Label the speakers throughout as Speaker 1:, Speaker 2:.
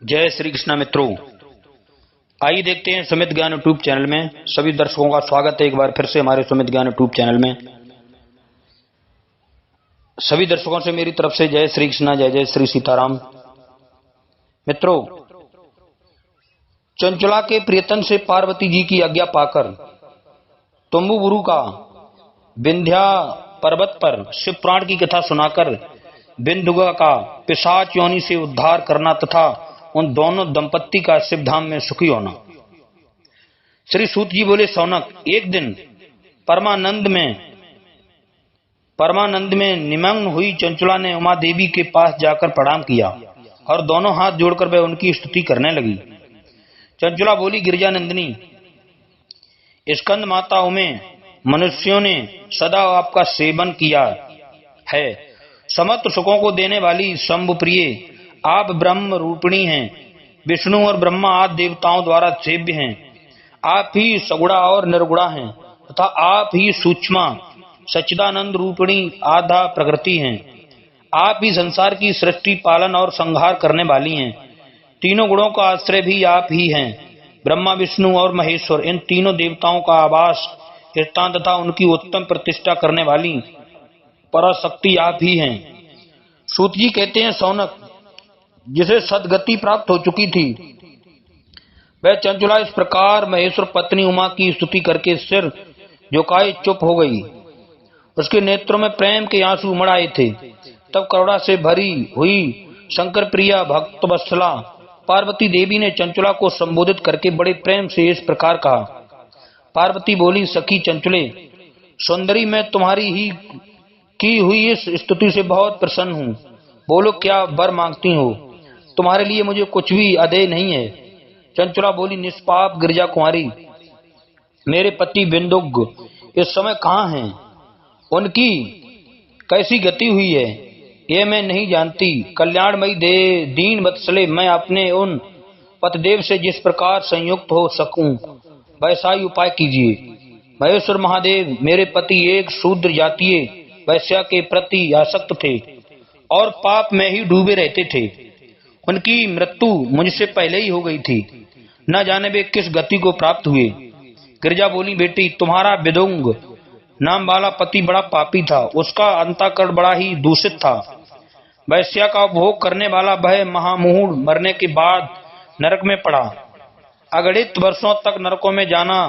Speaker 1: जय श्री कृष्णा मित्रों, आइए देखते हैं सुमित ज्ञान यूट्यूब चैनल में सभी दर्शकों का स्वागत है एक बार फिर से हमारे सुमित ज्ञान यूट्यूब चैनल में। सभी दर्शकों से मेरी तरफ से जय श्री कृष्णा, जय जय श्री सीताराम। मित्रों, चंचला के प्रियतन से पार्वती जी की आज्ञा पाकर तुम्बुबुरु का विंध्या पर्वत पर शिव पुराण की कथा सुनाकर बिंदुगा का पिशाच योनि से उद्धार करना तथा उन दोनों दंपत्ति का शिव धाम में सुखी होना। श्री सूत जी बोले, सौनक, एक दिन परमानंद में निमग्न हुई चंचला ने उमा देवी के पास जाकर प्रणाम किया और दोनों हाथ जोड़कर वह उनकी स्तुति करने लगी। चंचला बोली, गिरिजानंदिनी, स्कंद माता उमे, मनुष्यों ने सदा आपका सेवन किया है। समस्त सुखों को देने वाली शंभु प्रिय आप ब्रह्म रूपिणी हैं। विष्णु और ब्रह्मा आदि देवताओं द्वारा सेव्य हैं। आप ही सगुणा और निर्गुणा हैं तथा आप ही सूक्ष्म सच्चिदानंद रूपिणी आधा प्रकृति हैं। आप ही संसार की सृष्टि, पालन और संहार करने वाली हैं। तीनों गुणों का आश्रय भी आप ही हैं। ब्रह्मा, विष्णु और महेश्वर, इन तीनों देवताओं का आवास स्थान तथा उनकी उत्तम प्रतिष्ठा करने वाली पराशक्ति आप ही हैं। सूत जी कहते हैं, सौनक, जिसे सदगति प्राप्त हो चुकी थी वह चंचला इस प्रकार महेश्वर पत्नी उमा की स्तुति करके सिर झुकाए चुप हो गई। उसके नेत्रों में प्रेम के आंसू उमड़ आए थे। तब करुणा से भरी हुई शंकर प्रिया भक्त वत्सला पार्वती देवी ने चंचला को संबोधित करके बड़े प्रेम से इस प्रकार कहा। पार्वती बोली, सखी चंचले सुंदरी, मैं तुम्हारी ही की हुई इस स्तुति से बहुत प्रसन्न हूँ। बोलो, क्या वर मांगती हो? तुम्हारे लिए मुझे कुछ भी अदेय नहीं है। चंचला बोली, निष्पाप गिरिजा कुमारी, मेरे पति बिंदुग इस समय कहाँ हैं? उनकी कैसी गति हुई है ये मैं नहीं जानती। कल्याणमयी दीन वत्सले, मैं अपने उन पतिदेव से जिस प्रकार संयुक्त हो सकूं वैसा ही उपाय कीजिए। महेश्वर महादेव, मेरे पति एक शूद्र जातीय वैश्या के प्रति आसक्त थे और पाप में ही डूबे रहते थे। उनकी मृत्यु मुझसे पहले ही हो गई थी। न जाने वे किस गति को प्राप्त हुए। गिरिजा बोली, बेटी, तुम्हारा विदुंग नाम वाला पति बड़ा पापी था। उसका अंतःकरण बड़ा ही दूषित था। वैश्या का उपभोग करने वाला वह महामूढ़ मरने के बाद नरक में पड़ा। अगणित वर्षों तक नरकों में जाना,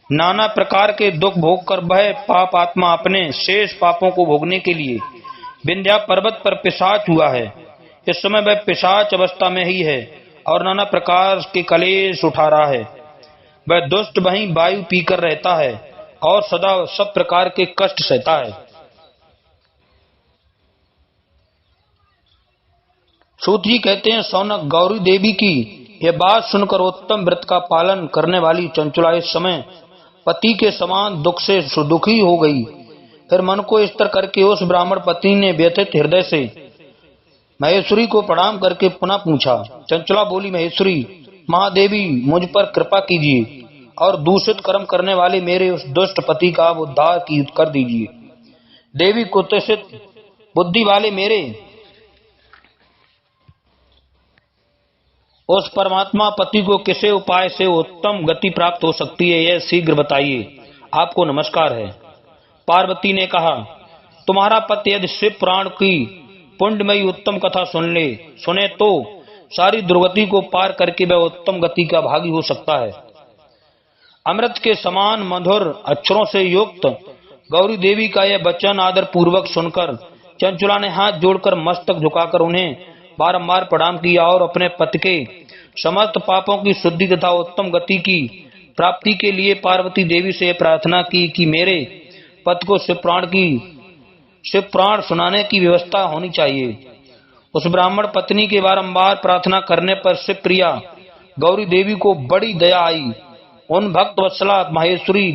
Speaker 1: नाना प्रकार के दुख भोग कर वह पाप आत्मा अपने शेष पापों को भोगने के लिए विंध्या पर्वत पर पिशाच हुआ है। इस समय वह पिशाच अवस्था में ही है और नाना प्रकार के कलेश उठा रहा है। वह दुष्ट वहीं वायु पीकर रहता है और सदा सब प्रकार के कष्ट सहता है। सूत जी कहते हैं, सौनक, गौरी देवी की यह बात सुनकर उत्तम व्रत का पालन करने वाली चंचला इस समय पति के समान दुख से दुखी हो गई। फिर मन को स्थिर करके उस ब्राह्मण पत्नी ने व्यथित हृदय से महेश्वरी को प्रणाम करके पुनः पूछा। चंचला बोली, महेश्वरी महादेवी, मुझ पर कृपा कीजिए और दूषित कर्म करने वाले मेरे उस दुष्ट पति का उद्धार कर दीजिए। देवी, कुत्सित बुद्धि वाले मेरे उस परमात्मा पति को किसे उपाय से उत्तम गति प्राप्त हो सकती है, यह शीघ्र बताइए। आपको नमस्कार है। पार्वती ने कहा, तुम्हारा पति यदि शिव पुराण की पुण्यमयी उत्तम कथा सुने तो सारी दुर्गति को पार करके वह उत्तम गति का भागी हो सकता है। अमृत के समान मधुर अक्षरों से युक्त गौरी देवी का यह वचन आदर पूर्वक सुनकर चंचला ने हाथ जोड़कर मस्तक झुकाकर उन्हें बारंबार प्रणाम किया और अपने पति के समस्त पापों की शुद्धि तथा उत्तम गति की प्राप्ति के लिए पार्वती देवी से प्रार्थना की कि मेरे पति को शिव पुराण सुनाने की व्यवस्था होनी चाहिए। उस ब्राह्मण पत्नी के बारंबार प्रार्थना करने पर शिव प्रिया गौरी देवी को बड़ी दया आई। उन भक्त वत्सला महेश्वरी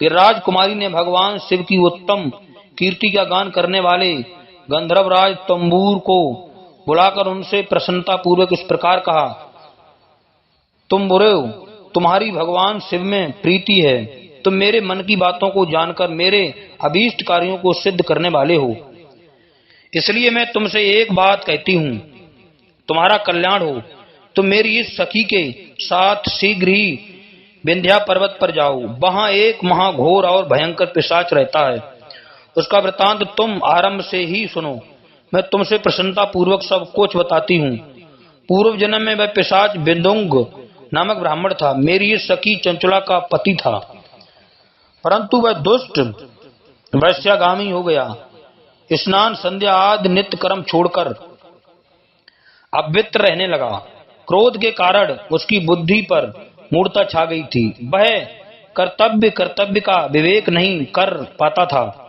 Speaker 1: गिरिराज कुमारी ने भगवान शिव की उत्तम कीर्ति का गान करने वाले गंधर्वराज तंबूर को बुलाकर उनसे प्रसन्नता पूर्वक इस प्रकार कहा, तुम बुरे हो, तुम्हारी भगवान शिव में प्रीति है। तुम मेरे मन की बातों को जानकर मेरे अभीष्ट कार्यों को सिद्ध करने वाले हो। इसलिए मैं तुमसे एक बात कहती हूँ, तुम्हारा कल्याण हो। तुम मेरी इस सखी के साथ शीघ्र ही विंध्या पर्वत पर जाओ। वहां एक महाघोर और भयंकर पिशाच रहता है। उसका वृतांत तुम आरंभ से ही सुनो। मैं तुमसे प्रसन्नता पूर्वक सब कुछ बताती हूँ। पूर्व जन्म में वह पिशाच बिंदुंग नामक ब्राह्मण था, मेरी इस सखी चंचुला का पति था, परंतु वह दुष्ट वैश्यागामी हो गया। स्नान संध्या आदि नित्य कर्म छोड़कर अपवित्र रहने लगा। क्रोध के कारण उसकी बुद्धि पर मूढ़ता छा गई थी। वह कर्तव्य का विवेक नहीं कर पाता था।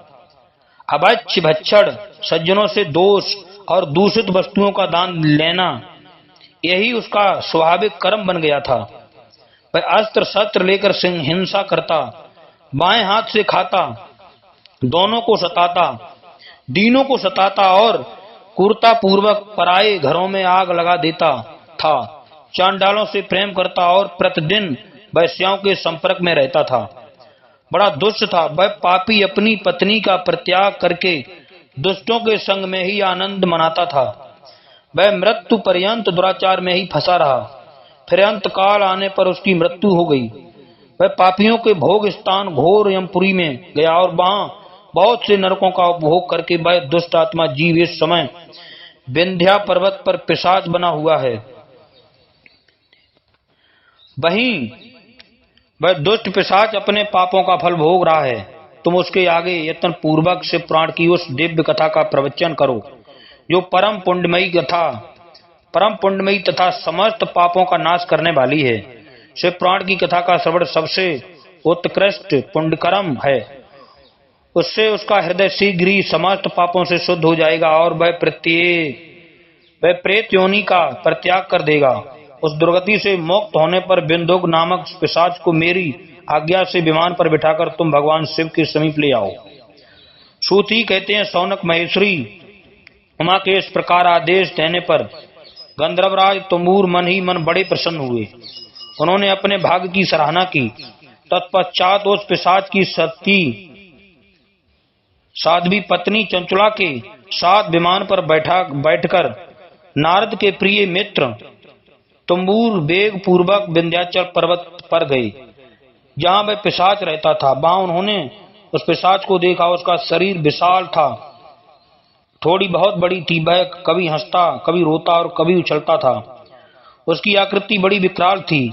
Speaker 1: अभक्ष्य भक्षण, सज्जनों से दोष और दूषित वस्तुओं का दान लेना, यही उसका स्वाभाविक कर्म बन गया था। वह अस्त्र शस्त्र लेकर हिंसा करता, बाएं हाथ से खाता, दोनों को सताता, दीनों को सताता और क्रूरता पूर्वक पराये घरों में आग लगा देता था। चांडालों से प्रेम करता और प्रतिदिन वैश्याओं के संपर्क में रहता था। बड़ा दुष्ट था। वह पापी अपनी पत्नी का परित्याग करके दुष्टों के संग में ही आनंद मनाता था। वह मृत्यु पर्यंत दुराचार में ही फंसा रहा। फिर अंत काल आने पर उसकी मृत्यु हो गई। वह पापियों के भोग स्थान घोर यमपुरी में गया और वहां बहुत से नरकों का उपभोग करके वह दुष्ट आत्मा जीव इस समय विंध्या पर्वत पर पिशाच बना हुआ है। वहीं वह दुष्ट पिशाच अपने पापों का फल भोग रहा है। तुम उसके आगे यत्न पूर्वक शिव पुराण की उस दिव्य कथा का प्रवचन करो जो परम पुण्यमयी तथा समस्त पापों का नाश करने वाली है। शिव पुराण की कथा का श्रवण सबसे उत्कृष्ट पुण्यकर्म है। उससे उसका हृदय शीघ्र ही समस्त पापों से शुद्ध हो जाएगा और वह प्रेत योनि का परित्याग कर देगा। उस दुर्गति से मुक्त होने पर बिंदुक नामक पिशाच को मेरी आज्ञा से विमान पर बिठाकर तुम भगवान शिव के समीप ले आओ। सूत कहते हैं, सौनक महेश्वरी उमा के इस प्रकार आदेश देने पर गंधर्वराज तुम्बूर मन ही मन बड़े प्रसन्न हुए। उन्होंने अपने भाग्य की सराहना की। तत्पश्चात उस पिशाच की साध्वी पत्नी चंचुला के साथ विमान पर बैठकर नारद के प्रिय मित्र तुम्बूर वेग पूर्वक विंध्याचल पर्वत पर गए, जहां वह पिशाच रहता था। वहां उन्होंने उस पिशाच को देखा। उसका शरीर विशाल था, थोड़ी बहुत बड़ी थी। वह कभी हंसता, कभी रोता और कभी उछलता था। उसकी आकृति बड़ी विकराल थी।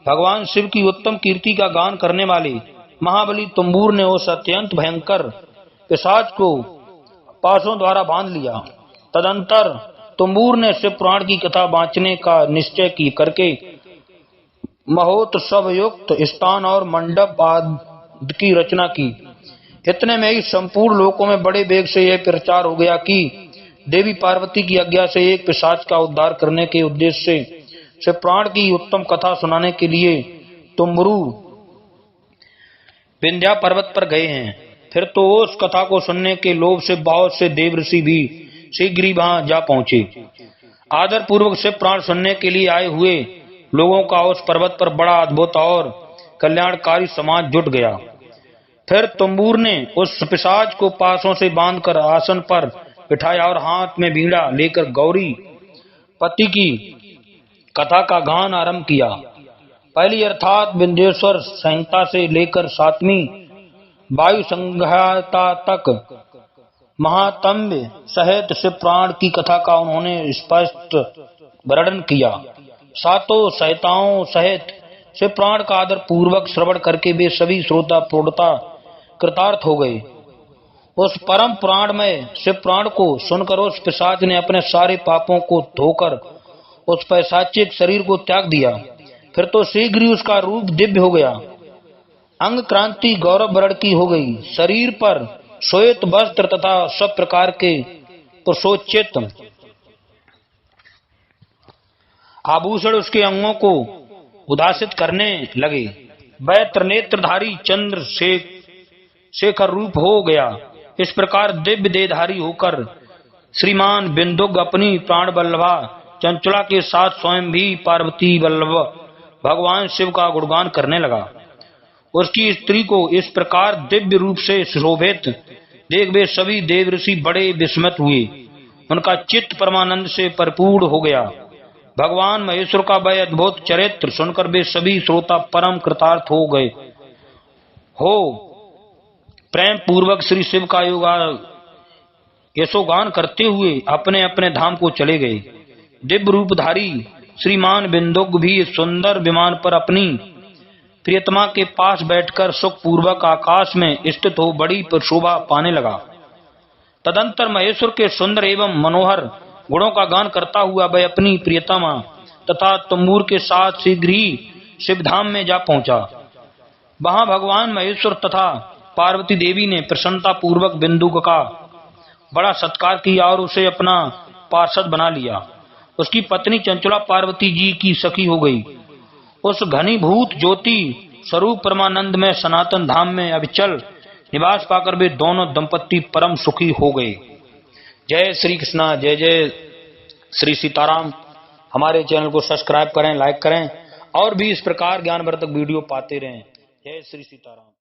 Speaker 1: भगवान शिव की उत्तम कीर्ति का गान करने वाले महाबली तुम्बूर ने उस अत्यंत भयंकर पिशाच को पासों द्वारा बांध लिया। तदंतर तुम्बूर ने शिव पुराण की कथा बांचने का निश्चय करके महोत्सव युक्त स्थान और मंडप आदि की रचना की। इतने में ही संपूर्ण लोकों में बड़े वेग से यह प्रचार हो गया कि देवी पार्वती की आज्ञा से एक पिशाच का उद्धार करने के उद्देश्य से शिव पुराण की उत्तम कथा सुनाने के लिए तुम्बरू विंध्या पर्वत पर गए हैं। फिर तो उस कथा को सुनने के लोभ से बहुत से देव ऋषि भी शीघ्र ही वहां जा पहुंचे। आदर पूर्वक शिव पुराण सुनने के लिए आए हुए लोगों का उस पर्वत पर बड़ा अद्भुत और कल्याणकारी समाज जुट गया। फिर तुम्बूर ने उस पिशाच को पासों से बांधकर आसन पर बिठाया और हाथ में बीड़ा लेकर गौरी पति की कथा का गान आरंभ किया। पहली अर्थात विंध्येश्वर संहिता से लेकर 7वीं वायु संहिता तक महात्म्य सहित शिव पुराण की कथा का उन्होंने स्पष्ट वर्णन किया। 7 संहिताओं सहित शिव पुराण का आदर पूर्वक श्रवण करके वे सभी श्रोता पूर्णता कृतार्थ हो गए। उस परम पुराण में शिव पुराण को सुनकर उस पिशाच ने अपने सारे पापों को धोकर उस पैशाचिक शरीर को त्याग दिया। फिर तो शीघ्र ही उसका रूप दिव्य हो गया। अंग क्रांति गौरव वर्ण की हो गई। शरीर पर श्वेत वस्त्र तथा सब प्रकार के पुरुषोचित आभूषण उसके अंगों को उदासित करने लगे। वह त्रिनेत्रधारी चंद्र शेखर रूप हो गया। इस प्रकार दिव्य देहधारी होकर श्रीमान बिंदुक अपनी प्राण वल्लभा चंचुला के साथ स्वयं भी पार्वती वल्लभ भगवान शिव का गुणगान करने लगा। उसकी स्त्री को इस प्रकार दिव्य रूप से शोभित देख वे सभी देव ऋषि बड़े विस्मित हुए उनका चित्त परमानंद से परिपूर्ण हो गया। भगवान महेश्वर का वह अद्भुत चरित्र सुनकर वे सभी श्रोता परम कृतार्थ हो गए। हो प्रेम पूर्वक श्री शिव का यशोगान करते हुए अपने अपने धाम को चले गए। दिव्य रूपधारी श्रीमान बिंदुक भी सुंदर विमान पर अपनी प्रियतमा के पास बैठकर सुख पूर्वक आकाश में स्थित हो बड़ी शोभा पाने लगा। तदंतर महेश्वर के सुंदर एवं मनोहर गुणों का गान करता हुआ वह अपनी प्रियतमा तथा तंबूर के साथ शीघ्र ही शिवधाम में जा पहुंचा। वहां भगवान महेश्वर तथा पार्वती देवी ने प्रसन्नता पूर्वक बिंदुक का बड़ा सत्कार किया और उसे अपना पार्षद बना लिया। उसकी पत्नी चंचला पार्वती जी की सखी हो गई। उस घनीभूत ज्योति स्वरूप परमानंद में सनातन धाम में अविचल निवास पाकर वे दोनों दंपत्ति परम सुखी हो गए। जय श्री कृष्णा, जय जय श्री सीताराम। हमारे चैनल को सब्सक्राइब करें, लाइक करें और भी इस प्रकार ज्ञानवर्धक वीडियो पाते रहें। जय श्री सीताराम।